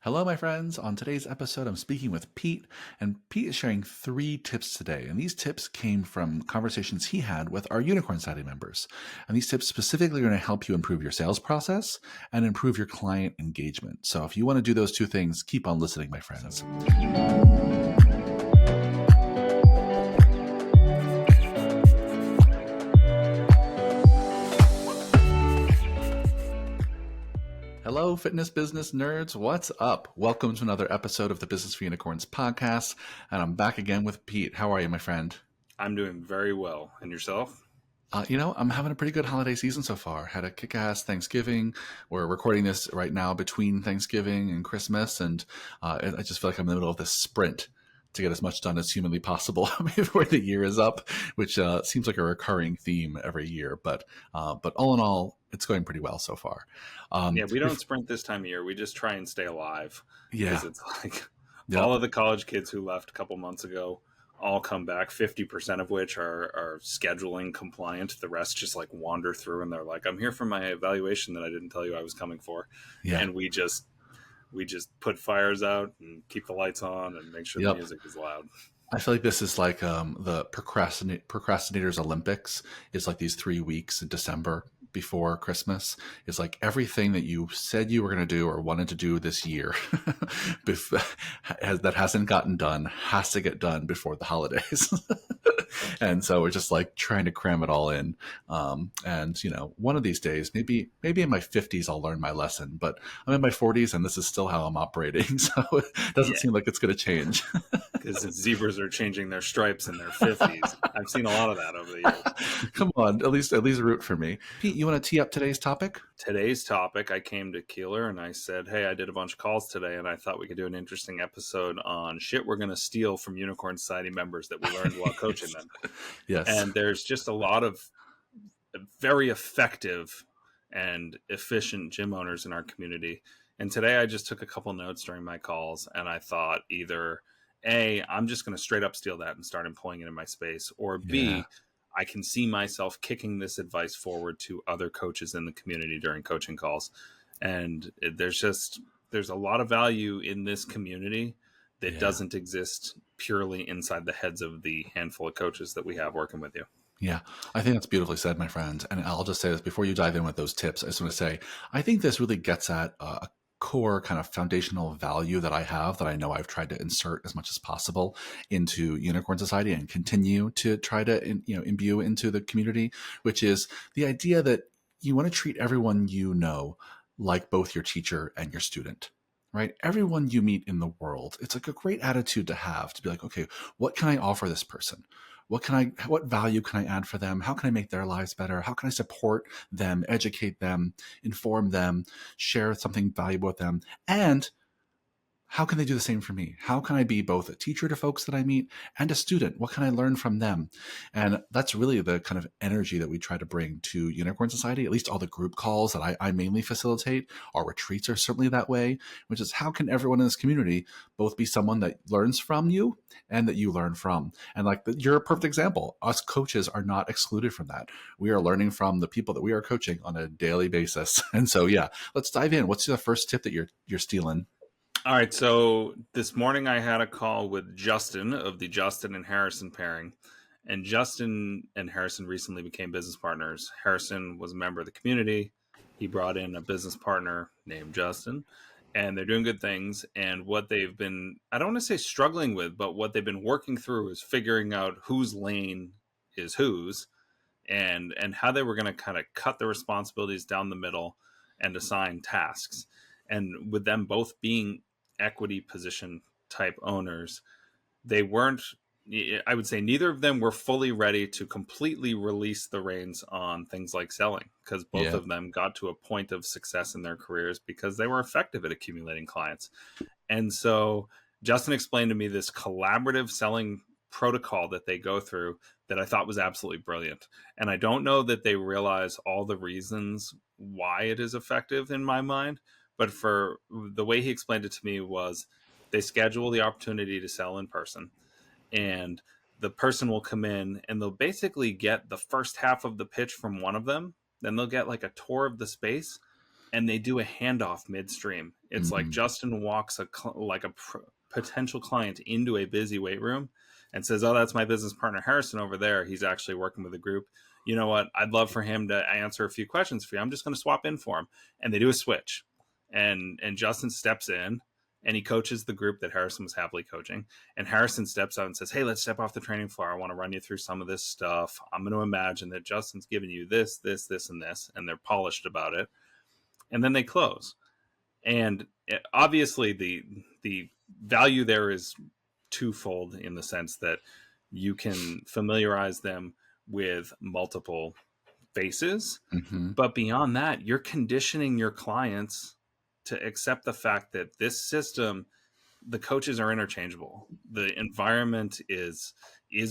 Hello, my friends. On today's episode, I'm speaking with Pete, and Pete is sharing 3 tips today. And these tips came from conversations he had with our Unicorn Society members. And these tips specifically are going to help you improve your sales process and improve your client engagement. So if you want to do those 2 things, keep on listening, my friends. Hello, fitness business nerds. What's up? Welcome to another episode of the Business for Unicorns podcast. And I'm back again with Pete. How are you, my friend? I'm doing very well. And yourself? I'm having a pretty good holiday season so far. Had a kick-ass Thanksgiving. We're recording this right now between Thanksgiving and Christmas. And I just feel like I'm in the middle of this sprint to get as much done as humanly possible before the year is up, which seems like a recurring theme every year. But all in all, it's going pretty well so far. Yeah, we don't sprint this time of year. We just try and stay alive. Yeah. Because it's like all of the college kids who left a couple months ago all come back, 50% of which are scheduling compliant. The rest just like wander through and they're like, I'm here for my evaluation that I didn't tell you I was coming for. Yeah. And we just put fires out and keep the lights on and make sure the music is loud. I feel like this is like the procrastinators Olympics is like these 3 weeks in December before Christmas. It's like everything that you said you were going to do or wanted to do this year that hasn't gotten done has to get done before the holidays. And so we're just like trying to cram it all in. And one of these days, maybe in my 50s, I'll learn my lesson, but I'm in my 40s and this is still how I'm operating. So it doesn't seem like it's going to change. Because zebras are changing their stripes in their 50s. I've seen a lot of that over the years. Come on, at least root for me. Pete, you want to tee up today's topic? Today's topic, I came to Keeler and I said, hey, I did a bunch of calls today and I thought we could do an interesting episode on shit we're going to steal from Unicorn Society members that we learned while coaching them. Yes. And there's just a lot of very effective and efficient gym owners in our community. And today I just took a couple notes during my calls and I thought either A, I'm just going to straight up steal that and start employing it in my space, or B, I can see myself kicking this advice forward to other coaches in the community during coaching calls. And there's a lot of value in this community that doesn't exist purely inside the heads of the handful of coaches that we have working with you. Yeah, I think that's beautifully said, my friend. And I'll just say this before you dive in with those tips. I just want to say, I think this really gets at a core kind of foundational value that I have that I know I've tried to insert as much as possible into Unicorn Society and continue to try to imbue into the community, which is the idea that you want to treat everyone you know like both your teacher and your student. Right? Everyone you meet in the world, it's like a great attitude to have, to be like, okay, what can I offer this person? What value can I add for them? How can I make their lives better? How can I support them, educate them, inform them, share something valuable with them? And how can they do the same for me? How can I be both a teacher to folks that I meet and a student? What can I learn from them? And that's really the kind of energy that we try to bring to Unicorn Society, at least all the group calls that I mainly facilitate. Our retreats are certainly that way, which is how can everyone in this community both be someone that learns from you and that you learn from? And you're a perfect example. Us coaches are not excluded from that. We are learning from the people that we are coaching on a daily basis. And so, let's dive in. What's the first tip that you're stealing? All right, so this morning I had a call with Justin of the Justin and Harrison pairing, and Justin and Harrison recently became business partners. Harrison was a member of the community. He brought in a business partner named Justin, and they're doing good things. And what they've been, I don't want to say struggling with, but what they've been working through is figuring out whose lane is whose and how they were going to kind of cut the responsibilities down the middle and assign tasks. And with them both being equity position type owners, they weren't, I would say neither of them were fully ready to completely release the reins on things like selling, because both of them got to a point of success in their careers because they were effective at accumulating clients. And so Justin explained to me this collaborative selling protocol that they go through that I thought was absolutely brilliant. And I don't know that they realize all the reasons why it is effective in my mind. But for the way he explained it to me was they schedule the opportunity to sell in person, and the person will come in and they'll basically get the first half of the pitch from one of them. Then they'll get like a tour of the space and they do a handoff midstream It's like Mm-hmm. Justin walks potential client into a busy weight room and says, "Oh, that's my business partner Harrison over there. He's actually working with a group. You know what? I'd love for him to answer a few questions for you. I'm just going to swap in for him." And they do a switch, and Justin steps in and he coaches the group that Harrison was happily coaching. And Harrison steps out and says, "Hey, let's step off the training floor. I want to run you through some of this stuff. I'm going to imagine that Justin's giving you this, this, this, and this," and they're polished about it. And then they close. And obviously, the value there is twofold in the sense that you can familiarize them with multiple faces, Mm-hmm. but beyond that, you're conditioning your clients to accept the fact that this system, the coaches are interchangeable. The environment is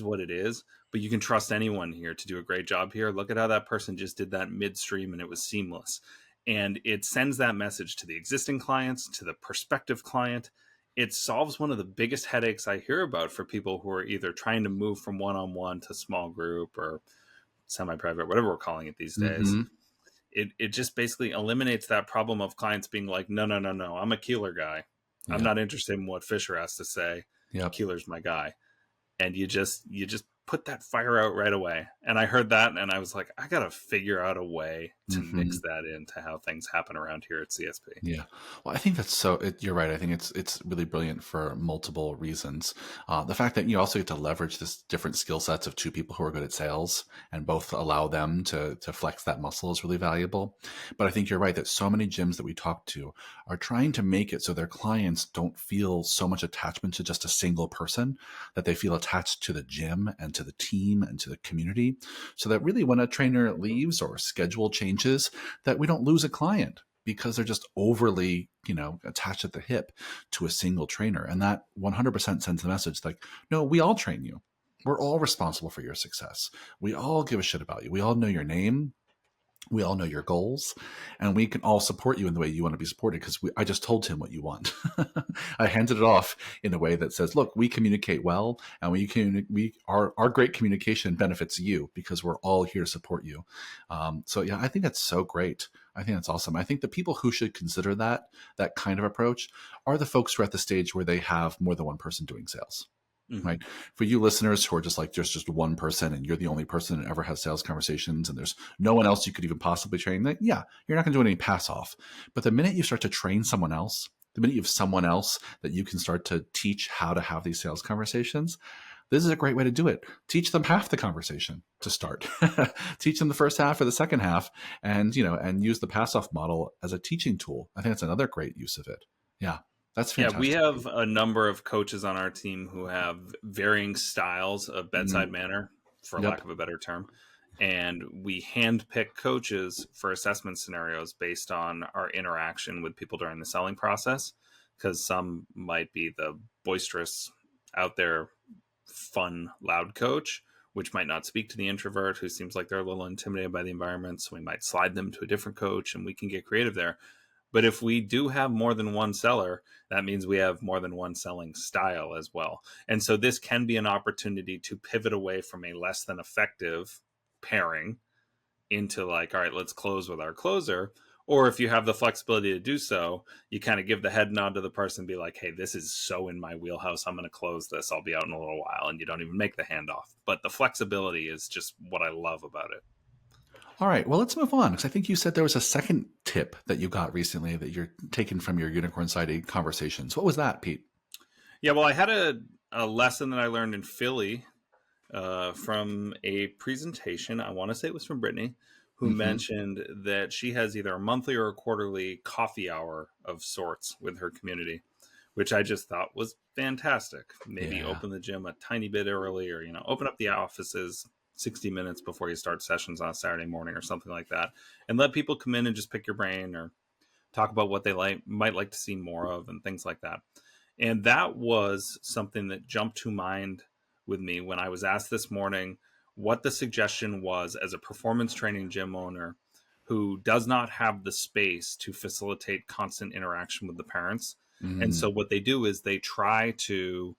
what it is, but you can trust anyone here to do a great job here. Look at how that person just did that midstream and it was seamless. And it sends that message to the existing clients, to the prospective client. It solves one of the biggest headaches I hear about for people who are either trying to move from one-on-one to small group or semi-private, whatever we're calling it these days. Mm-hmm. It just basically eliminates that problem of clients being like, no, no, no, no, I'm a Keeler guy. I'm Yeah. not interested in what Fisher has to say. Yep. Keeler's my guy. And you just put that fire out right away. And I heard that and I was like, I gotta figure out a way to Mm-hmm. mix that into how things happen around here at CSP. Yeah, well, I think that's you're right. I think it's really brilliant for multiple reasons. The fact that you also get to leverage this different skill sets of two people who are good at sales and both allow them to flex that muscle is really valuable. But I think you're right that so many gyms that we talk to are trying to make it so their clients don't feel so much attachment to just a single person, that they feel attached to the gym and to the team and to the community. So that really when a trainer leaves or schedule changes, that we don't lose a client because they're just overly, attached at the hip to a single trainer. And that 100% sends the message like, no, we all train you. We're all responsible for your success. We all give a shit about you. We all know your name. We all know your goals, and we can all support you in the way you want to be supported because I just told him what you want. I handed it off in a way that says, look, we communicate well, and our great communication benefits you because we're all here to support you. So yeah, I think that's so great. I think that's awesome. I think the people who should consider that kind of approach are the folks who are at the stage where they have more than one person doing sales. Mm-hmm. Right. For you listeners who are just like, there's just one person and you're the only person that ever has sales conversations and there's no one else you could even possibly train, that, yeah, you're not going to do any pass off. But the minute you start to train someone else, the minute you have someone else that you can start to teach how to have these sales conversations, this is a great way to do it. Teach them half the conversation to start. Teach them the first half or the second half and, and use the pass off model as a teaching tool. I think that's another great use of it. Yeah. That's Yeah, we fantastic. have a number of coaches on our team who have varying styles of bedside Mm, manner, for yep. lack of a better term. And we handpick coaches for assessment scenarios based on our interaction with people during the selling process. Because some might be the boisterous, out there, fun, loud coach, which might not speak to the introvert who seems like they're a little intimidated by the environment. So we might slide them to a different coach and we can get creative there. But if we do have more than one seller, that means we have more than one selling style as well. And so this can be an opportunity to pivot away from a less than effective pairing into like, all right, let's close with our closer. Or if you have the flexibility to do so, you kind of give the head nod to the person and be like, hey, this is so in my wheelhouse. I'm going to close this. I'll be out in a little while. And you don't even make the handoff. But the flexibility is just what I love about it. All right, well, let's move on because I think you said there was a second tip that you got recently that you're taking from your unicorn sided conversations. What was that, Pete? Yeah, well, I had a lesson that I learned in Philly from a presentation. I want to say it was from Brittany, who Mm-hmm. mentioned that she has either a monthly or a quarterly coffee hour of sorts with her community, which I just thought was fantastic. Maybe Yeah. open the gym a tiny bit early, or open up the offices 60 minutes before you start sessions on a Saturday morning or something like that, and let people come in and just pick your brain or talk about what they might like to see more of and things like that. And that was something that jumped to mind with me when I was asked this morning what the suggestion was as a performance training gym owner who does not have the space to facilitate constant interaction with the parents. And Mm, so what they do is they try to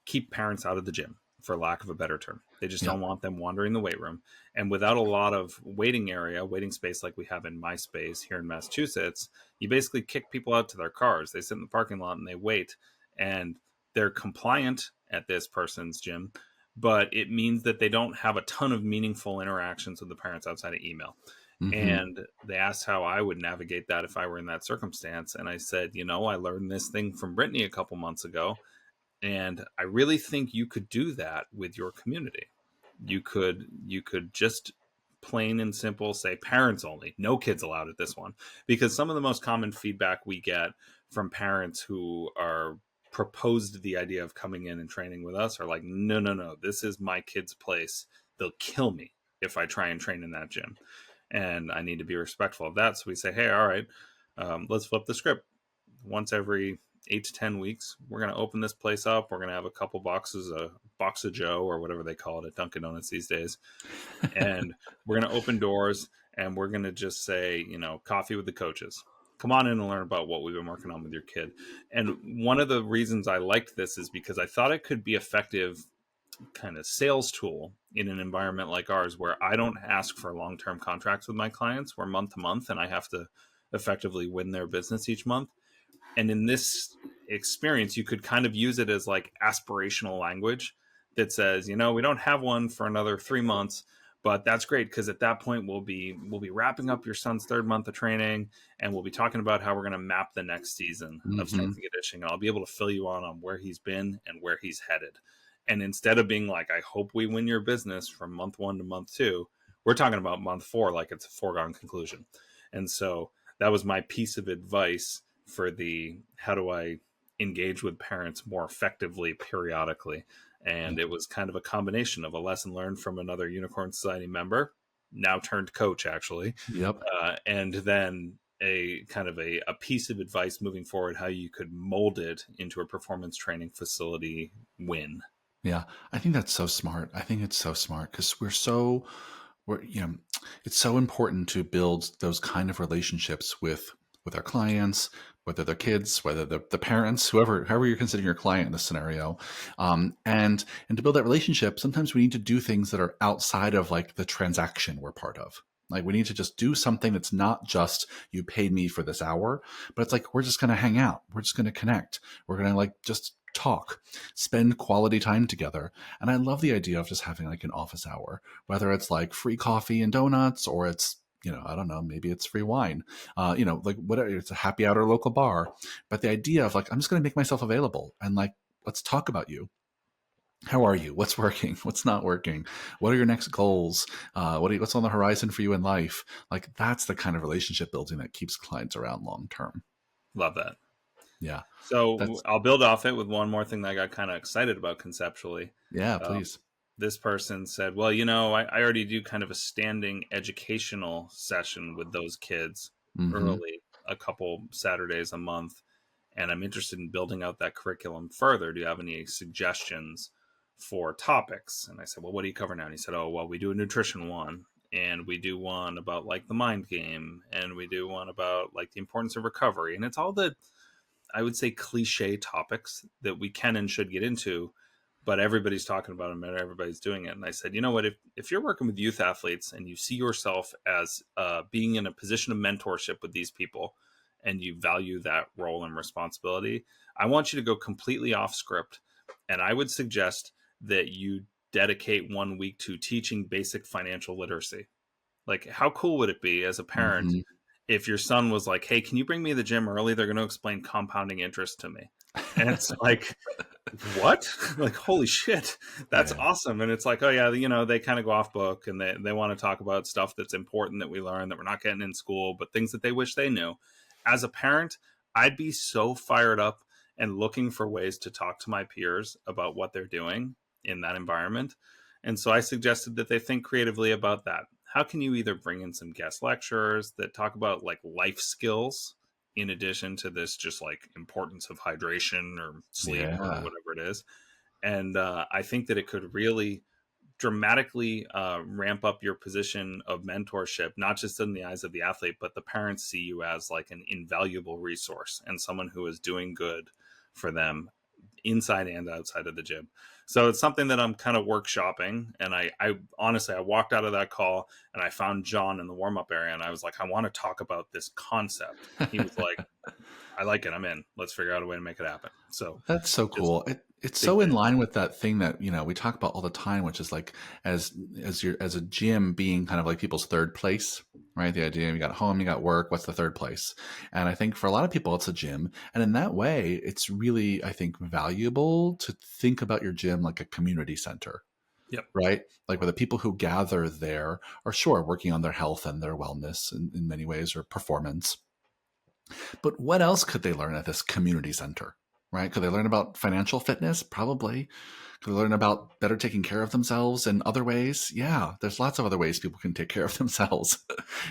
keep parents out of the gym. for lack of a better term. They just Yeah. don't want them wandering the weight room. And without a lot of waiting space like we have in my space here in Massachusetts, you basically kick people out to their cars. They sit in the parking lot and they wait. And they're compliant at this person's gym, but it means that they don't have a ton of meaningful interactions with the parents outside of email. Hmm. And they asked how I would navigate that if I were in that circumstance. And I said, I learned this thing from Brittany a couple months ago. And I really think you could do that with your community. You could just plain and simple say parents only, no kids allowed at this one. Because some of the most common feedback we get from parents who are proposed the idea of coming in and training with us are like, no, no, no, this is my kid's place. They'll kill me if I try and train in that gym. And I need to be respectful of that. So we say, hey, all right, let's flip the script. Once every 8 to 10 weeks, we're going to open this place up. We're going to have a couple boxes, a box of Joe or whatever they call it at Dunkin' Donuts these days. And we're going to open doors and we're going to just say, coffee with the coaches. Come on in and learn about what we've been working on with your kid. And one of the reasons I liked this is because I thought it could be effective kind of sales tool in an environment like ours where I don't ask for long-term contracts with my clients. We're month to month and I have to effectively win their business each month. And in this experience, you could kind of use it as like aspirational language that says, we don't have one for another 3 months, but that's great because at that point we'll be wrapping up your son's third month of training, and we'll be talking about how we're going to map the next season of strength Hmm. and conditioning. And I'll be able to fill you on where he's been and where he's headed. And instead of being like, I hope we win your business from month 1 to month 2, we're talking about month 4 like it's a foregone conclusion. And so that was my piece of advice for the how do I engage with parents more effectively periodically. Yeah. And it was kind of a combination of a lesson learned from another Unicorn Society member, now turned coach, actually, Yep. and then a kind of a piece of advice moving forward how you could mold it into a performance training facility win. Yeah, I think that's so smart. I think it's so smart because it's so important to build those kind of relationships with our clients, whether they're kids, whether the parents, however you're considering your client in this scenario, and to build that relationship, sometimes we need to do things that are outside of like the transaction we're part of. Like we need to just do something that's not just you paid me for this hour, but it's like we're just going to hang out, we're just going to connect, we're going to like just talk, spend quality time together. And I love the idea of just having like an office hour, whether it's like free coffee and donuts or it's, I don't know, maybe it's free wine, like whatever, it's a happy hour local bar. But the idea of like, I'm just going to make myself available and like, let's talk about you. How are you? What's working? What's not working? What are your next goals? What's on the horizon for you in life? Like that's the kind of relationship building that keeps clients around long term. Love that. Yeah, So that's I'll build off it with one more thing that I got kind of excited about conceptually. yeah. Um, Please. this person said, well, I already do kind of a standing educational session with those kids Mm-hmm. early, a couple Saturdays a month. And I'm interested in building out that curriculum further. Do you have any suggestions for topics? And I said, well, what do you cover now? And he said, oh, well, we do a nutrition one. And we do one about like the mind game. And we do one about like the importance of recovery. And it's all the, I would say, cliche topics that we can and should get into, but everybody's talking about them and everybody's doing it. And I said, you know what, if you're working with youth athletes and you see yourself as being in a position of mentorship with these people and you value that role and responsibility, I want you to go completely off script. And I would suggest that you dedicate 1 week to teaching basic financial literacy. Like, how cool would it be as a parent Mm-hmm. if your son was like, hey, can you bring me to the gym early? They're going to explain compounding interest to me. And it's like, what? Like, holy shit, that's Yeah. awesome. And it's like, oh, yeah, they kind of go off book and they want to talk about stuff that's important that we learn that we're not getting in school, but things that they wish they knew. As a parent, I'd be so fired up and looking for ways to talk to my peers about what they're doing in that environment. And so I suggested that they think creatively about that. How can you either bring in some guest lecturers that talk about like life skills in addition to this just like importance of hydration or sleep or Yeah. whatever it is? And I think that it could really dramatically ramp up your position of mentorship, not just in the eyes of the athlete, but the parents see you as like an invaluable resource and someone who is doing good for them inside and outside of the gym. So it's something that I'm kind of workshopping. And I honestly, I walked out of that call and I found John in the warm up area and I was like, I want to talk about this concept. And he was like, I like it. I'm in. Let's figure out a way to make it happen. So That's so just cool. It's big so in fan. line with that thing that, we talk about all the time, which is like as a gym being kind of like people's third place, right? The idea you got home, you got work, what's the third place? And I think for a lot of people it's a gym. And in that way, it's really, I think, valuable to think about your gym like a community center, Yep. right? Like where the people who gather there are sure working on their health and their wellness in many ways or performance. But what else could they learn at this community center, right? Could they learn about financial fitness? Probably. Could they learn about better taking care of themselves in other ways? Yeah, there's lots of other ways people can take care of themselves,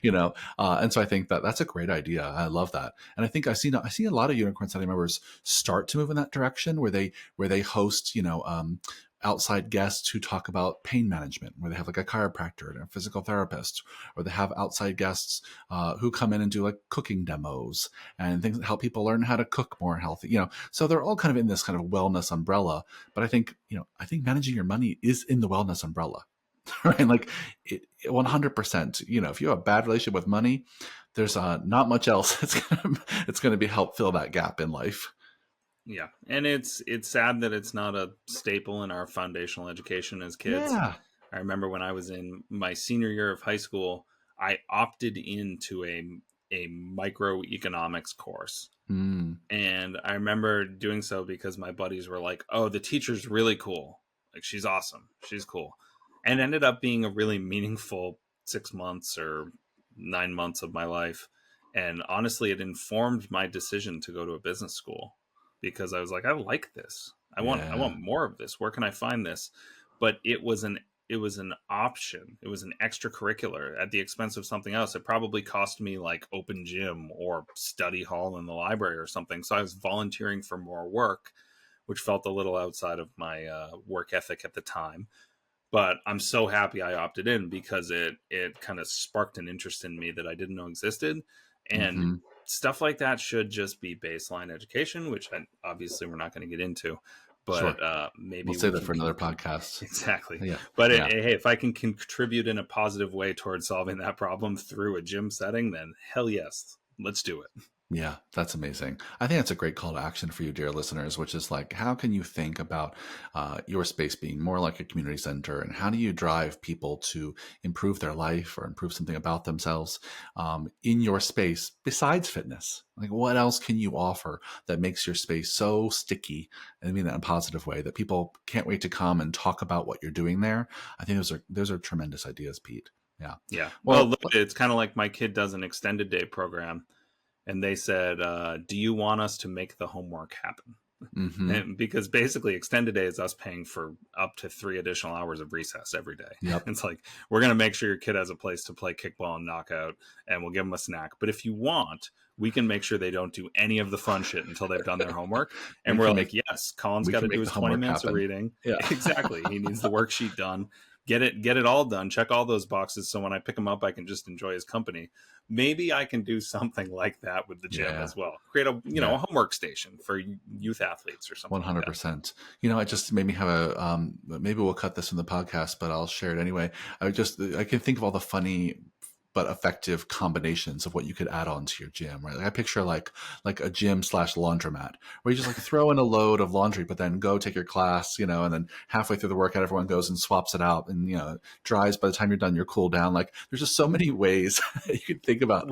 And so I think that that's a great idea. I love that, and I think I see a lot of Unicorn Study members start to move in that direction where they host, outside guests who talk about pain management, where they have like a chiropractor and a physical therapist, or they have outside guests who come in and do like cooking demos and things that help people learn how to cook more healthy. So they're all kind of in this kind of wellness umbrella. But I think managing your money is in the wellness umbrella, right? Like 100%. If you have a bad relationship with money, there's not much else it's going to be help fill that gap in life. Yeah. And it's sad that it's not a staple in our foundational education as kids. Yeah. I remember when I was in my senior year of high school, I opted into a microeconomics course. Mm. And I remember doing so because my buddies were like, "Oh, the teacher's really cool. Like she's awesome. She's cool." And ended up being a really meaningful 6 months or 9 months of my life. And honestly, it informed my decision to go to a business school because I was like, I like this. I Yeah. want more of this. Where can I find this? But it was an option. It was an extracurricular at the expense of something else. It probably cost me like open gym or study hall in the library or something. So I was volunteering for more work, which felt a little outside of my work ethic at the time. But I'm so happy I opted in because it kind of sparked an interest in me that I didn't know existed. And Mm-hmm. stuff like that should just be baseline education, which obviously we're not going to get into. But Sure. We'll maybe we save that can for another podcast. exactly. Yeah. But Yeah. hey, if I can contribute in a positive way towards solving that problem through a gym setting, then hell yes, let's do it. Yeah, that's amazing. I think that's a great call to action for you, dear listeners, which is like, how can you think about your space being more like a community center, and how do you drive people to improve their life or improve something about themselves in your space besides fitness? Like, what else can you offer that makes your space so sticky? And I mean that in a positive way, that people can't wait to come and talk about what you're doing there. I think those are tremendous ideas, Pete. Yeah. Yeah. Well, Well, look, it's kind of like my kid does an extended day program, and they said, "Do you want us to make the homework happen?" mm-hmm. And because basically extended day is us paying for up to 3 additional hours of recess every day. Yep. It's like, we're going to make sure your kid has a place to play kickball and knockout, and we'll give them a snack. But if you want, we can make sure they don't do any of the fun shit until they've done their homework. And we're like, yes, Colin's we got can to do make his the 20 homework minutes of happen. reading. Yeah. Exactly. He needs the worksheet done. Get it all done. Check all those boxes. So when I pick him up, I can just enjoy his company. Maybe I can do something like that with the gym as well. Create a a homework station for youth athletes or something. 100%. It just made me have a maybe we'll cut this from the podcast, but I'll share it anyway. I can think of all the funny but effective combinations of what you could add on to your gym, right? Like I picture like a gym / laundromat where you just like throw in a load of laundry, but then go take your class, and then halfway through the workout, everyone goes and swaps it out, and it dries. By the time you're done, you're cooled down. Like there's just so many ways you could think about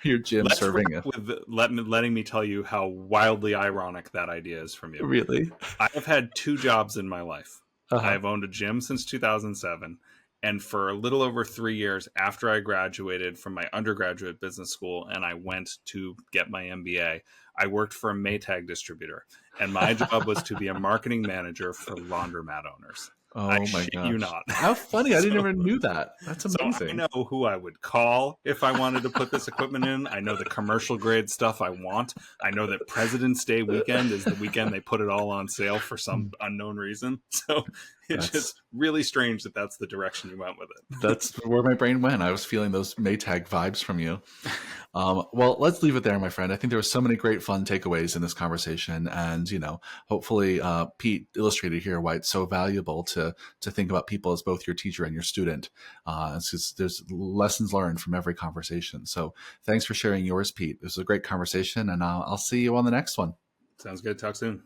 your gym serving it. With letting me tell you how wildly ironic that idea is from you. Really? I have had 2 jobs in my life. Uh-huh. I have owned a gym since 2007. And for a little over 3 years after I graduated from my undergraduate business school and I went to get my MBA, I worked for a Maytag distributor. And my job was to be a marketing manager for laundromat owners. Oh I my shit gosh. you not. How funny. I didn't even knew that. That's amazing. So I know who I would call if I wanted to put this equipment in. I know the commercial grade stuff I want. I know that President's Day weekend is the weekend they put it all on sale for some unknown reason. So It's That's just really strange that that's the direction you went with it. that's where my brain went. I was feeling those Maytag vibes from you. Well, let's leave it there, my friend. I think there were so many great fun takeaways in this conversation, and hopefully, Pete illustrated here why it's so valuable to think about people as both your teacher and your student. It's just, there's lessons learned from every conversation. So, thanks for sharing yours, Pete. This was a great conversation, and I'll see you on the next one. Sounds good. Talk soon.